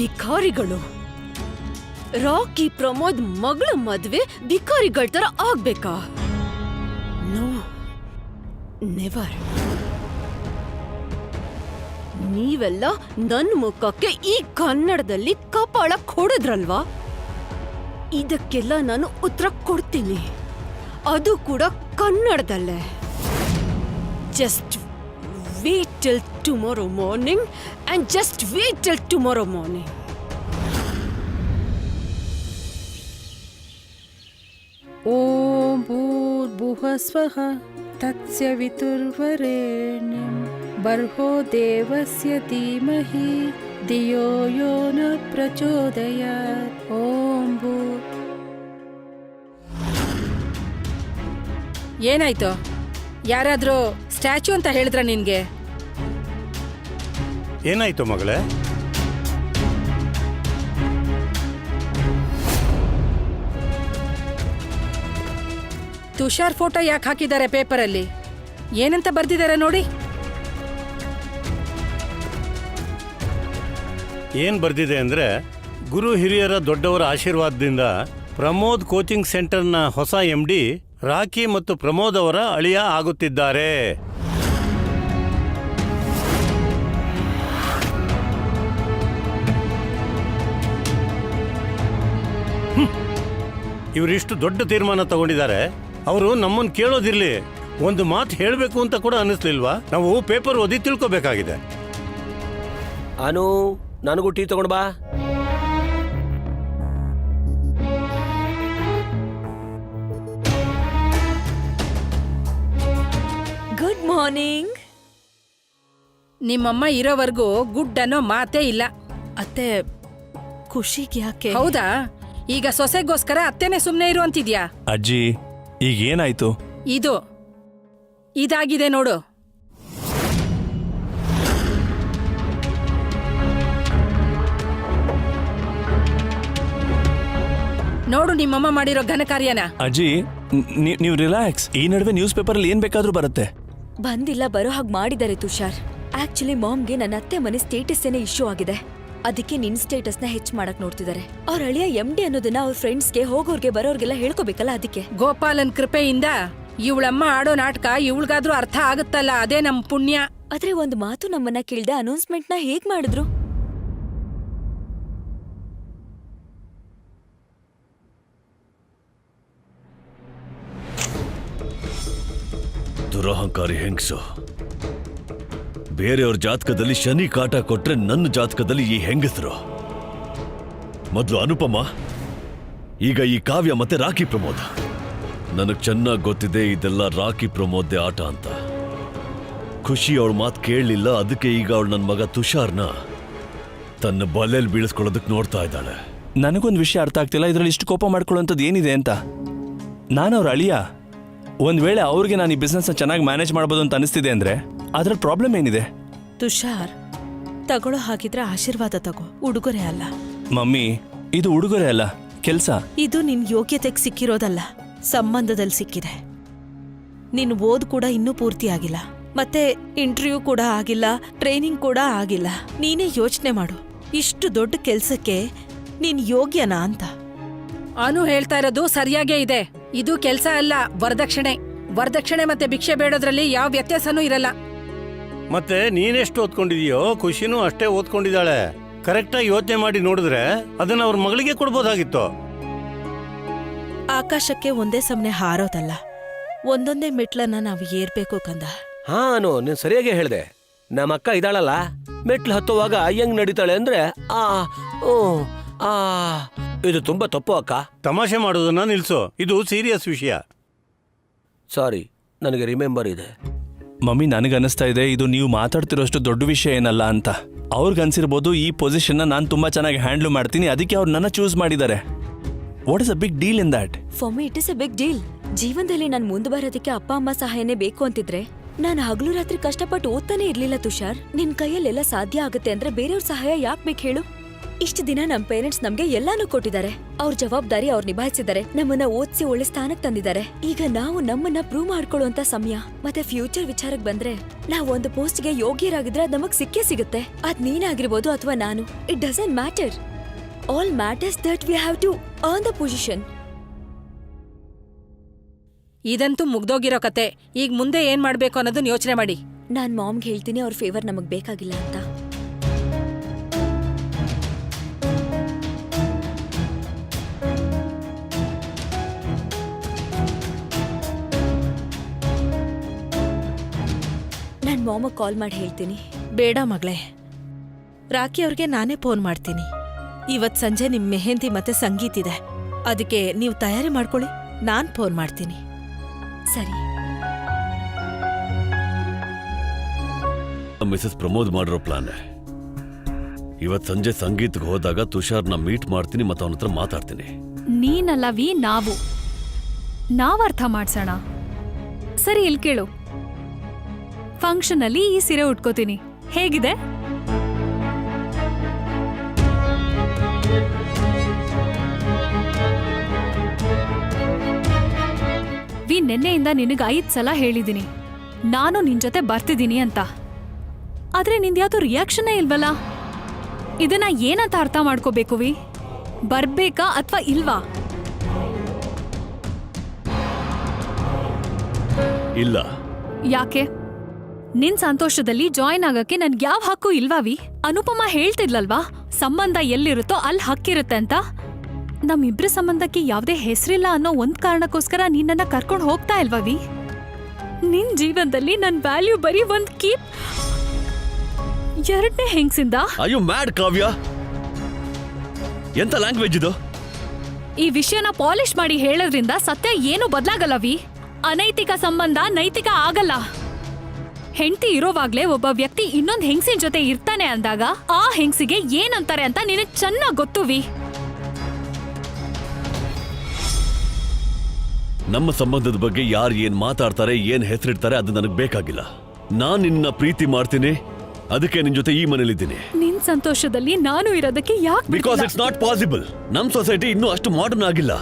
ಭಿಕಾರಿಗಳು. ರಾಕಿ ಪ್ರಮೋದ್ ಮಗಳ ಮದ್ವೆ ಭಿಕಾರಿಗಳ ತರ ಆಗ್ಬೇಕಾ? No, never. ನೀವೆಲ್ಲ ನನ್ ಮುಖಕ್ಕೆ ಈ ಕನ್ನಡದಲ್ಲಿ ಕಪಾಳ ಕೊಡಿದ್ರಲ್ವಾ? ಇದಕ್ಕೆಲ್ಲ ನಾನು ಉತ್ತರ ಕೊಡ್ತೀನಿ, ಅದು ಕೂಡ ಕನ್ನಡದಲ್ಲೇ. Just wait till tomorrow morning and just wait till tomorrow morning. ಓಂ ಭೂರ್ಭುವಃ ಸ್ವಃ ತತ್ಸವಿತುರ್ವರೆಣ್ಯಂ ಭರ್ಗೋ ದೇವಸ್ಯ ಧೀಮಹಿ ಧಿಯೋ ಯೋ ನ ಪ್ರಚೋದಯಾತ್. ಓಂ ಭೂ. ಏನಾಯ್ತು? ಯಾರಾದ್ರೂ ಸ್ಟ್ಯಾಚ್ಯೂ ಅಂತ ಹೇಳಿದ್ರ ನಿನ್ಗೆ? ಏನಾಯ್ತು ಮಗಳೇ? ತುಷಾರ್ ಫೋಟೋ ಯಾಕೆ ಹಾಕಿದ್ದಾರೆ ಪೇಪರಲ್ಲಿ? ಏನಂತ ಬರ್ದಿದ್ದಾರೆ ನೋಡಿ. ಏನ್ ಬರ್ದಿದೆ ಅಂದ್ರೆ, ಗುರು ಹಿರಿಯರ ದೊಡ್ಡವರ ಆಶೀರ್ವಾದದಿಂದ ಪ್ರಮೋದ್ ಕೋಚಿಂಗ್ ಸೆಂಟರ್ನ ಹೊಸ MD ರಾಕಿ ಮತ್ತು ಪ್ರಮೋದ್ ಅವರ ಅಳಿಯ ಆಗುತ್ತಿದ್ದಾರೆ. ಇವರಿಷ್ಟು ದೊಡ್ಡ ತೀರ್ಮಾನ ತಗೊಂಡಿದ್ದಾರೆ. ಅವರು ನಮ್ಮನ್ನು ಕೇಳೋದಿರ್ಲಿ, ಒಂದು ಮಾತು ಹೇಳಬೇಕು ಅಂತ ಕೂಡ ಅನ್ನಿಸ್ಲಿಲ್ವಾ? ನಾವು ಪೇಪರ್ ಓದಿ ತಿಳ್ಕೋಬೇಕಾಗಿದೆ. ಅನು, ನನಗೂ ಟೀ ತಗೊಂಡ್ ಬಾ. Good morning. ನಿಮ್ಮಮ್ಮ ಇರೋವರೆಗೂ ಗುಡ್ ಅನ್ನೋ ಮಾತೇ ಇಲ್ಲ. ಅತ್ತೆ, ಖುಷಿಗೆ ಯಾಕೆ? ಹೌದಾ? ಈಗ ಸೊಸೆಗೋಸ್ಕರ ಅತ್ತೆನೆ ಸುಮ್ನೆ ಇರು ಅಂತಿದ್ಯಾ? ಅಜ್ಜಿ, ಈಗ ಏನಾಯ್ತು? ಇದಾಗಿದೆ ನೋಡು. ನೋಡು ನಿಮ್ಮಮ್ಮ ಮಾಡಿರೋ ಘನ ಕಾರ್ಯನ. ಅಜ್ಜಿ, ನೀವು ರಿಲ್ಯಾಕ್ಸ್. ಈ ನಡುವೆ ನ್ಯೂಸ್ ಪೇಪರ್ ಅಲ್ಲಿ ಏನ್ ಬೇಕಾದ್ರೂ ಬರುತ್ತೆ. ಬಂದಿಲ್ಲ, ಬರೋ ಹಾಗೆ ಮಾಡಿದ್ದಾರೆ ತುಷಾರ್. ಆಕ್ಚುಲಿ ಮಾಮ್ಗೆ ನನ್ನ ಅತ್ತೆ ಮನೆ ಸ್ಟೇಟಸ್ ಏನೇ ಇಶ್ಯೂ ಆಗಿದೆ, ಅದಕ್ಕೆ ನಿನ್ ಸ್ಟೇಟಸ್ ನ ಹೆಚ್ಚು ಮಾಡಕ್ ನೋಡ್ತಿದ್ದಾರೆ. ಅವ್ರ ಅಳಿಯ MD ಅನ್ನೋದನ್ನ ಅವ್ರ ಫ್ರೆಂಡ್ಸ್ಗೆ ಹೋಗೋರ್ಗೆ ಬರೋರ್ಗೆಲ್ಲ ಹೇಳ್ಕೋಬೇಕಲ್ಲ, ಅದಕ್ಕೆ. ಗೋಪಾಲನ್ ಕೃಪೆಯಿಂದ ಇವಳಮ್ಮ ಆಡೋ ನಾಟಕ ಇವಳಿಗಾದ್ರೂ ಅರ್ಥ ಆಗುತ್ತಲ್ಲ, ಅದೇ ನಮ್ ಪುಣ್ಯ. ಆದ್ರೆ ಒಂದು ಮಾತು ನಮ್ಮನ್ನ ಕೇಳ್ದೆ ಅನೌನ್ಸ್ಮೆಂಟ್ ನ ಹೇಗ್ ಮಾಡಿದ್ರು? ದುರಹಂಕಾರಿ ಹೆಂಗಸು. ಬೇರೆಯವ್ರ ಜಾತಕದಲ್ಲಿ ಶನಿ ಕಾಟ ಕೊಟ್ರೆ ನನ್ನ ಜಾತಕದಲ್ಲಿ ಈ ಹೆಂಗಸರು. ಮೊದಲು ಅನುಪಮ, ಈಗ ಈ ಕಾವ್ಯ ಮತ್ತೆ ರಾಕಿ ಪ್ರಮೋದ್. ನನಗ್ ಚೆನ್ನಾಗಿ ಗೊತ್ತಿದೆ ಇದೆಲ್ಲ ರಾಕಿ ಪ್ರಮೋದ್ದೇ ಆಟ ಅಂತ. ಖುಷಿ ಅವಳ ಮಾತು ಕೇಳಲಿಲ್ಲ, ಅದಕ್ಕೆ ಈಗ ಅವಳು ನನ್ನ ಮಗ ತುಷಾರ್ನ ತನ್ನ ಬಲೆಯಲ್ಲಿ ಬೀಳಿಸ್ಕೊಳ್ಳೋದಕ್ಕೆ ನೋಡ್ತಾ ಇದ್ದಾಳೆ. ನನಗೊಂದು ವಿಷಯ ಅರ್ಥ ಆಗ್ತಿಲ್ಲ, ಇದ್ರಲ್ಲಿ ಇಷ್ಟು ಕೋಪ ಮಾಡ್ಕೊಳ್ಳೋಂಥದ್ದು ಏನಿದೆ ಅಂತ. ನಾನು ಅವ್ರ ಅಳಿಯ. ಒಂದ್ ವೇಳೆ ಅವ್ರಿಗೆ ನಾನು ಈ ಬಿಸ್ನೆಸ್ ಚೆನ್ನಾಗಿ ಮ್ಯಾನೇಜ್ ಮಾಡ್ಬೋದು ಅಂತ ಅನಿಸ್ತಿದೆ ಅಂದ್ರೆ ಅದ್ರಲ್ಲಿ ಪ್ರಾಬ್ಲಮ್ ಏನಿದೆ? ತುಷಾರ್, ತಗೊಳ್ಳೋ ಹಾಗಿದ್ರೆ ಆಶೀರ್ವಾದ ತಗೋ, ಉಡುಗೊರೆ ಅಲ್ಲ. ಮಮ್ಮಿ, ಇದು ಉಡುಗೊರೆ ಅಲ್ಲ, ಕೆಲ್ಸ. ಇದು ನಿನ್ ಯೋಗ್ಯತೆಗೆ ಸಿಕ್ಕಿರೋದಲ್ಲ, ಸಂಬಂಧದಲ್ಲಿ ಸಿಕ್ಕಿದೆ. ನಿನ್ ಓದ್ ಕೂಡ ಇನ್ನೂ ಪೂರ್ತಿ ಆಗಿಲ್ಲ, ಮತ್ತೆ ಇಂಟರ್ವ್ಯೂ ಕೂಡ ಆಗಿಲ್ಲ, ಟ್ರೈನಿಂಗ್ ಕೂಡ ಆಗಿಲ್ಲ. ನೀನೇ ಯೋಚನೆ ಮಾಡು, ಇಷ್ಟು ದೊಡ್ಡ ಕೆಲ್ಸಕ್ಕೆ ನೀನ್ ಯೋಗ್ಯನಾ ಅಂತ. ಅನು ಹೇಳ್ತಾ ಇರೋದು ಸರಿಯಾಗೇ ಇದೆ. ಇದು ಕೆಲ್ಸ ಅಲ್ಲ, ವರದಕ್ಷಿಣೆ. ವರದಕ್ಷಿಣೆ ಮತ್ತೆ ಭಿಕ್ಷೆ ಬೇಡೋದ್ರಲ್ಲಿ ಯಾವ ವ್ಯತ್ಯಾಸನೂ ಇರಲ್ಲ. ಮತ್ತೆ ನೀನೆಷ್ಟು ಓದ್ಕೊಂಡಿದೀಯೋ ಖುಷಿನೂ ಅಷ್ಟೇ ಓದ್ಕೊಂಡಿದ್ದಾಳೆ. ಕರೆಕ್ಟಾಗಿ ಯೋಚನೆ ಮಾಡಿ ನೋಡಿದ್ರೆ ಅದನ್ನ ಅವ್ರ ಮಗಳಿಗೆ ಕೊಡ್ಬೋದಾಗಿತ್ತು. ಆಕಾಶಕ್ಕೆ ಒಂದೇ ಸಮನೆ ಹಾರೋದಲ್ಲ, ಒಂದೊಂದೇ ಮೆಟ್ಲನ್ನ ನಾವು ಏರ್ಬೇಕು ಕಂದ. ಹಾ ಅನು, ನೀನ್ ಸರಿಯಾಗಿ ಹೇಳ್ದೆ. ನಮ್ಮ ಅಕ್ಕ ಇದ್ದಾಳಲ್ಲ, ಮೆಟ್ಲು ಹತ್ತುವಾಗ ಹೆಂಗ್ ನಡೀತಾಳೆ ಅಂದ್ರೆ ಆ ಓ ಆ ಇದು ತುಂಬಾ ತಪ್ಪು ಅಕ್ಕ. ತಮಾಷೆ ಮಾಡೋದನ್ನ ನಿಲ್ಸು, ಇದು ಸೀರಿಯಸ್ ವಿಷಯ. ಸಾರಿ, ನನಗೆ ರಿಮೆಂಬರ್ ಇದೆ. ಮಮ್ಮಿ, ನನಗನ್ನಿಸ್ತಾ ಇದೆ ಇದು ನೀವು ಮಾತಾಡ್ತಿರೋಷ್ಟು ದೊಡ್ಡ ವಿಷಯ ಏನಲ್ಲ ಅಂತ. ಅವ್ರಿಗನ್ಸಿರ್ಬೋದು ಈ ಪೊಸಿಷನ್ನ ನಾನು ತುಂಬಾ ಚೆನ್ನಾಗಿ ಹ್ಯಾಂಡಲ್ ಮಾಡ್ತೀನಿ, ಅದಕ್ಕೆ ಅವ್ರು ನನ್ನ ಚೂಸ್ ಮಾಡಿದ್ದಾರೆ. What is a big deal in that? For me it is a big deal. ಜೀವನದಲ್ಲಿ ನಾನು ಮುಂದೆ ಬರೋದಕ್ಕೆ ಅಪ್ಪ ಅಮ್ಮ ಸಹಾಯನೇ ಬೇಕು ಅಂತಿದ್ರೆ ನಾನು ಹಗಲು ರಾತ್ರಿ ಕಷ್ಟಪಟ್ಟು ಓದ್ತಾನೆ ಇರ್ಲಿಲ್ಲ ತುಷಾರ್. ನಿನ್ ಕೈಯಲ್ಲೆಲ್ಲ ಸಾಧ್ಯ ಆಗುತ್ತೆ ಅಂದ್ರೆ ಬೇರೆಯವ್ರ ಸಹಾಯ ಯಾಕೆ ಬೇಕು ಹೇಳು? ಇಷ್ಟು ದಿನ ನಮ್ ಪೇರೆಂಟ್ಸ್ ನಮ್ಗೆ ಎಲ್ಲಾನು ಕೊಟ್ಟಿದ್ದಾರೆ. ಅವ್ರ ಜವಾಬ್ದಾರಿ ಅವ್ರು ನಿಭಾಯಿಸಿದ್ದಾರೆ, ನಮ್ಮನ್ನ ಓದಿಸಿ ಒಳ್ಳೆ ಸ್ಥಾನಕ್ ತಂದಿದ್ದಾರೆ. ಈಗ ನಾವು ನಮ್ಮನ್ನ ಪ್ರೂವ್ ಮಾಡ್ಕೊಳ್ಳುವಂತ ಸಮಯ. ಮತ್ತೆ ಫ್ಯೂಚರ್ ವಿಚಾರಕ್ ಬಂದ್ರೆ ನಾವು ಒಂದು ಪೋಸ್ಟ್ಗೆ ಯೋಗ್ಯರಾಗಿದ್ರೆ ಅದ್ ನಮಗ್ ಸಿಕ್ಕೇ ಸಿಗುತ್ತೆ. ಅದ್ ನೀನಾಗಿರ್ಬೋದು ಅಥವಾ ನಾನು, it doesn't matter. All matters that we have to earn the position. ಇದಂತೂ ಮುಗ್ದೋಗಿರೋ ಕತೆ. ಈಗ ಮುಂದೆ ಏನ್ ಮಾಡ್ಬೇಕು ಅನ್ನೋದನ್ನ ಯೋಚನೆ ಮಾಡಿ. ನಾನ್ ಮಾಮ್ಗೆ ಹೇಳ್ತೀನಿ ಅವ್ರ ಫೇವರ್ ನಮಗ್ ಬೇಕಾಗಿಲ್ಲ ಅಂತ. ನಾನ್ ಮಾಮ ಕಾಲ್ ಮಾಡಿ ಹೇಳ್ತೀನಿ. ಬೇಡ ಮಗಳೇ, ರಾಕಿ ಅವ್ರಿಗೆ ನಾನೇ ಫೋನ್ ಮಾಡ್ತೀನಿ. ಇವತ್ ಸಂಜೆ ನಿಮ್ ಮೆಹಂದಿ ಮತ್ತೆ ಸಂಗೀತ್ ಇದೆ, ಅದಕ್ಕೆ ನೀವು ತಯಾರಿ ಮಾಡ್ಕೊಳ್ಳಿ. ನಾನ್ ಫೋನ್ ಮಾಡ್ತೀನಿ. ಸರಿ. ಮಿಸಸ್ ಪ್ರಮೋದ್ ಮಾಡಿರೋ ಪ್ಲಾನ್. ಇವತ್ ಸಂಜೆ ಸಂಗೀತ್ಗೆ ಹೋದಾಗ ತುಷಾರ್ನ ಮೀಟ್ ಮಾಡ್ತೀನಿ ಮತ್ತು ಅವನ ಹತ್ರ ಮಾತಾಡ್ತೀನಿ. ನೀನಲ್ಲವಿ ನಾವು ಅರ್ಥ ಮಾಡ್ಸೋಣ. ಸರಿ, ಇಲ್ಲಿ ಕೇಳು. ಫಂಕ್ಷನ್ ಅಲ್ಲಿ ಈ ಸೀರೆ ಉಟ್ಕೋತೀನಿ, ಹೇಗಿದೆ? ನೆನ್ನೆಯಿಂದ ನಿನಗೆ 5 ಸಲ ಹೇಳಿದೀನಿ ನಾನು ನಿನ್ ಜೊತೆ ಬರ್ತಿದ್ದೀನಿ ಅಂತ. ಆದ್ರೆ ನಿಂದ್ಯಾವ್ದು ರಿಯಾಕ್ಷನ್ನೇ ಇಲ್ವಲ್ಲ. ಇದನ್ನ ಏನಂತ ಅರ್ಥ ಮಾಡ್ಕೋಬೇಕು ವಿ? ಬರ್ಬೇಕಾ ಅಥವಾ ಇಲ್ವಾ? ಇಲ್ಲ. ಯಾಕೆ? ನಿನ್ ಸಂತೋಷದಲ್ಲಿ ಜಾಯಿನ್ ಆಗಕ್ಕೆ ನನ್ಗೆ ಯಾವ ಹಕ್ಕು ಇಲ್ವಾ ವಿ? ಅನುಪಮ ಹೇಳ್ತಿದ್ಲಲ್ವಾ, ಸಂಬಂಧ ಎಲ್ಲಿರುತ್ತೋ ಅಲ್ಲಿ ಹಕ್ಕಿರುತ್ತೆ ಅಂತ. ನಮ್ಮಿಬ್ರ ಸಂಬಂಧಕ್ಕೆ ಯಾವ್ದೇ ಹೆಸರಿಲ್ಲ ಅನ್ನೋ ಒಂದ್ ಕಾರಣಕ್ಕೋಸ್ಕರ ನೀನನ್ನ ಕರ್ಕೊಂಡು ಹೋಗ್ತಾ ಇಲ್ವಾ ವಿ? ನಿನ್ ಜೀವನದಲ್ಲಿ ನನ್ ವ್ಯಾಲ್ಯೂ ಬರೀ ಒಂದ್ ಕೀಪ್. ಎರಡನೇ ಹೆಂಗ್ಸಿಂದ ಅಯ್ಯೋ ಮ್ಯಾಡ್ ಕಾವ್ಯ, ಎಂತ ಲ್ಯಾಂಗ್ವೇಜ್ ಇದು? ಈ ವಿಷಯನ ಪಾಲಿಶ್ ಮಾಡಿ ಹೇಳೋದ್ರಿಂದ ಸತ್ಯ ಏನು ಬದಲಾಗಲ್ಲ ವಿ. ಅನೈತಿಕ ಸಂಬಂಧ ನೈತಿಕ ಆಗಲ್ಲ. ಹೆಂಡತಿ ಇರೋವಾಗ್ಲೇ ಒಬ್ಬ ವ್ಯಕ್ತಿ ಇನ್ನೊಂದ್ ಹೆಂಗ್ಸಿನ ಜೊತೆ ಇರ್ತಾನೆ ಅಂದಾಗ ಆ ಹೆಂಗ್ಸಿಗೆ ಏನಂತಾರೆ ಅಂತ ನಿನಗ್ ಚೆನ್ನಾಗ್ ಗೊತ್ತು ವಿ. ನಮ್ಮ ಸಂಬಂಧದ ಬಗ್ಗೆ ಯಾರು ಏನ್ ಮಾತಾಡ್ತಾರೆ, ಏನ್ ಹೆಸರಿಡ್ತಾರೆ ಅದು ನನಗೆ ಬೇಕಾಗಿಲ್ಲ. ನಾನ್ ನಿನ್ನ ಪ್ರೀತಿ ಮಾಡ್ತೀನಿ, ಅದಕ್ಕೆ ನಿನ್ ಜೊತೆ ಈ ಮನೇಲಿದ್ದೀನಿ. ನಿನ್ ಸಂತೋಷದಲ್ಲಿ ನಾನು ಇರೋದಕ್ಕೆ ಯಾಕೆ? Because it's not possible. ನಮ್ ಸೊಸೈಟಿ ಇನ್ನೂ ಅಷ್ಟು ಮಾಡರ್ನ್ ಆಗಿಲ್ಲ.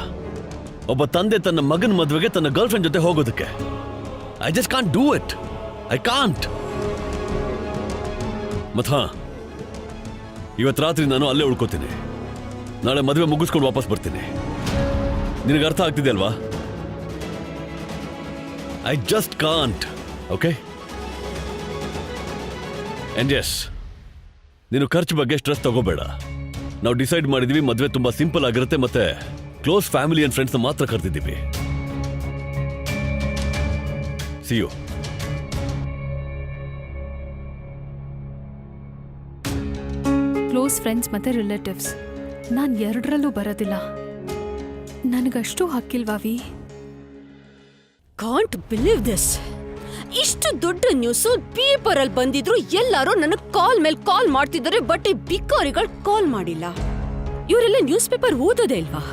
ಒಬ್ಬ ತಂದೆ ತನ್ನ ಮಗನ ಮದುವೆಗೆ ತನ್ನ ಗರ್ಲ್ ಫ್ರೆಂಡ್ ಜೊತೆ ಹೋಗೋದಕ್ಕೆ. I just can't do it. I can't. ಮತ್ ಹಾ, ಇವತ್ ರಾತ್ರಿ ನಾನು ಅಲ್ಲೇ ಉಳ್ಕೋತೀನಿ. ನಾಳೆ ಮದುವೆ ಮುಗಿಸ್ಕೊಂಡು ವಾಪಸ್ ಬರ್ತೀನಿ. ನಿನಗೆ ಅರ್ಥ ಆಗ್ತಿದೆ ಅಲ್ವಾ? I just can't. Okay? And yes, ನೀನು ಖರ್ಚು ಬಗ್ಗೆ ಸ್ಟ್ರೆಸ್ ತಗೋಬೇಡ. ನಾವು ಡಿಸೈಡ್ ಮಾಡಿದೀವಿ ಮದುವೆ ತುಂಬಾ ಸಿಂಪಲ್ ಆಗಿರುತ್ತೆ, ಮತ್ತೆ ಕ್ಲೋಸ್ ಫ್ಯಾಮಿಲಿ ಅಂಡ್ ಫ್ರೆಂಡ್ಸ್ ಮಾತ್ರ ಕರೆದಿದ್ದೀವಿ. See you. ಕ್ಲೋಸ್ ಫ್ರೆಂಡ್ಸ್ ಮತ್ತೆ ರಿಲೇಟಿವ್ಸ್, ನಾನ್ ಎರಡರಲ್ಲೂ ಬರೋದಿಲ್ಲ. ನನಗಷ್ಟು ಹಕ್ಕಿಲ್ವಾ ವಿ? Can't believe this. ಇಷ್ಟು ದೊಡ್ಡ ನ್ಯೂಸ್ ಪೇಪರ್ ಅಲ್ಲಿ ಬಂದಿದ್ರು ಎಲ್ಲರೂ ನನಗ್ ಕಾಲ್ ಮೇಲೆ ಕಾಲ್ ಮಾಡ್ತಿದ್ದಾರೆ, ಬಟ್ ಈ ಬಿಕ್ಕವರಿಗಳು ಕಾಲ್ ಮಾಡಿಲ್ಲ. ಇವರೆಲ್ಲ ನ್ಯೂಸ್ ಪೇಪರ್ ಓದೋದೇ ಇಲ್ವಾ?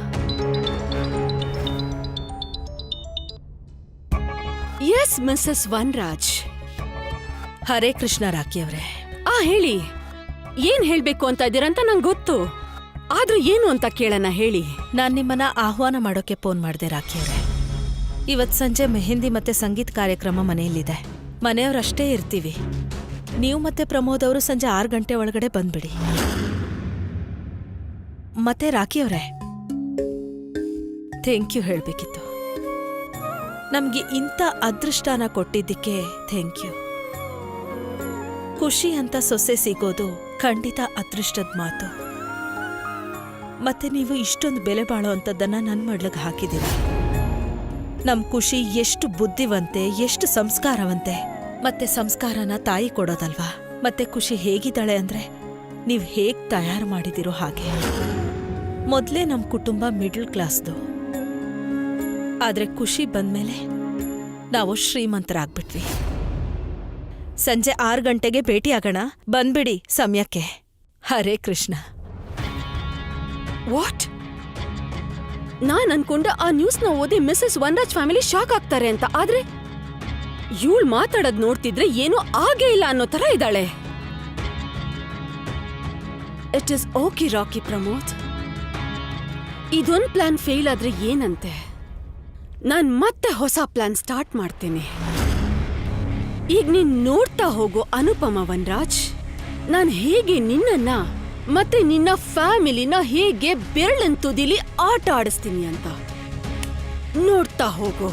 Yes Mrs Vanraj. Hare Krishna Rocky ಅವರೇ. ಹೇಳಿ, ಏನ್ ಹೇಳ್ಬೇಕು ಅಂತ ಇದ್ದೀರಂತ ನಂಗೆ ಗೊತ್ತು. ಆದ್ರೂ ಏನು ಅಂತ ಕೇಳೋಣ ಹೇಳಿ. ನಾನ್ ನಿಮ್ಮನ್ನ ಆಹ್ವಾನ ಮಾಡೋಕೆ ಫೋನ್ ಮಾಡ್ದೆ ರಾಕಿ ಅವರೇ. ಇವತ್ ಸಂಜೆ ಮೆಹಂದಿ ಮತ್ತೆ ಸಂಗೀತ್ ಕಾರ್ಯಕ್ರಮ ಮನೆಯಲ್ಲಿದೆ. ಮನೆಯವ್ರಷ್ಟೇ ಇರ್ತೀವಿ. ನೀವು ಮತ್ತೆ ಪ್ರಮೋದ್ ಅವರು ಸಂಜೆ 6 ಗಂಟೆ ಒಳಗಡೆ ಬಂದ್ಬಿಡಿ. ಮತ್ತೆ ರಾಕಿ ಅವರೇ, ಥ್ಯಾಂಕ್ ಯು ಹೇಳ್ಬೇಕಿತ್ತು. ನಮ್ಗೆ ಇಂಥ ಅದೃಷ್ಟನ ಕೊಟ್ಟಿದ್ದಕ್ಕೆ ಥ್ಯಾಂಕ್ ಯು. ಖುಷಿ ಅಂತ ಸೊಸೆ ಸಿಗೋದು ಖಂಡಿತ ಅದೃಷ್ಟದ ಮಾತು. ಮತ್ತೆ ನೀವು ಇಷ್ಟೊಂದು ಬೆಲೆ ಬಾಳೋ ಅಂಥದ್ದನ್ನ ನನ್ನ ಮಡ್ಲಿಗೆ ಹಾಕಿದ್ದೀರಿ. ನಮ್ ಖುಷಿ ಎಷ್ಟು ಬುದ್ಧಿವಂತೆ, ಎಷ್ಟು ಸಂಸ್ಕಾರವಂತೆ. ಮತ್ತೆ ಸಂಸ್ಕಾರನ ತಾಯಿ ಕೊಡೋದಲ್ವಾ. ಮತ್ತೆ ಖುಷಿ ಹೇಗಿದ್ದಾಳೆ ಅಂದ್ರೆ ನೀವ್ ಹೇಗ್ ತಯಾರು ಮಾಡಿದಿರೋ ಹಾಗೆ. ಮೊದ್ಲೇ ನಮ್ ಕುಟುಂಬ ಮಿಡಲ್ ಕ್ಲಾಸ್ದು. ಆದ್ರೆ ಖುಷಿ ಬಂದ್ಮೇಲೆ ನಾವು ಶ್ರೀಮಂತರಾಗ್ಬಿಟ್ವಿ. ಸಂಜೆ 6 ಗಂಟೆಗೆ ಭೇಟಿ ಆಗೋಣ, ಬಂದ್ಬಿಡಿ ಸಮಯಕ್ಕೆ. ಹರೇ ಕೃಷ್ಣ. ವಾಟ್? ನಾನ್ ಅನ್ಕೊಂಡ ಆ ನ್ಯೂಸ್ ನ ಓದಿ ಮಿಸಸ್ ವನರಾಜ್ ಫ್ಯಾಮಿಲಿ ಶಾಕ್ ಆಗ್ತಾರೆ ಅಂತ. ಆದ್ರೆ ಇವಳು ಮಾತಾಡೋದ್ ನೋಡ್ತಿದ್ರೆ ಏನೂ ಆಗೇ ಇಲ್ಲ ಅನ್ನೋ ತರ ಇದ್ದಾಳೆ. It is okay Rocky Pramod. ಇದೊಂದ್ ಪ್ಲಾನ್ ಫೇಲ್ ಆದ್ರೆ ಏನಂತೆ, ನಾನ್ ಮತ್ತೆ ಹೊಸ ಪ್ಲಾನ್ ಸ್ಟಾರ್ಟ್ ಮಾಡ್ತೇನೆ. ಈಗ ನೀನ್ ನೋಡ್ತಾ ಹೋಗೋ ಅನುಪಮ ವನ್ರಾಜ್, ನಾನ್ ಹೇಗೆ ನಿನ್ನನ್ನ ಮತ್ತೆ ನಿನ್ನ ಫ್ಯಾಮಿಲಿನ ಹೇಗೆ ಬೆರಳನ್ ತುದಿಲಿ ಆಟ ಆಡಿಸ್ತೀನಿ ಅಂತ ನೋಡ್ತಾ ಹೋಗೋ.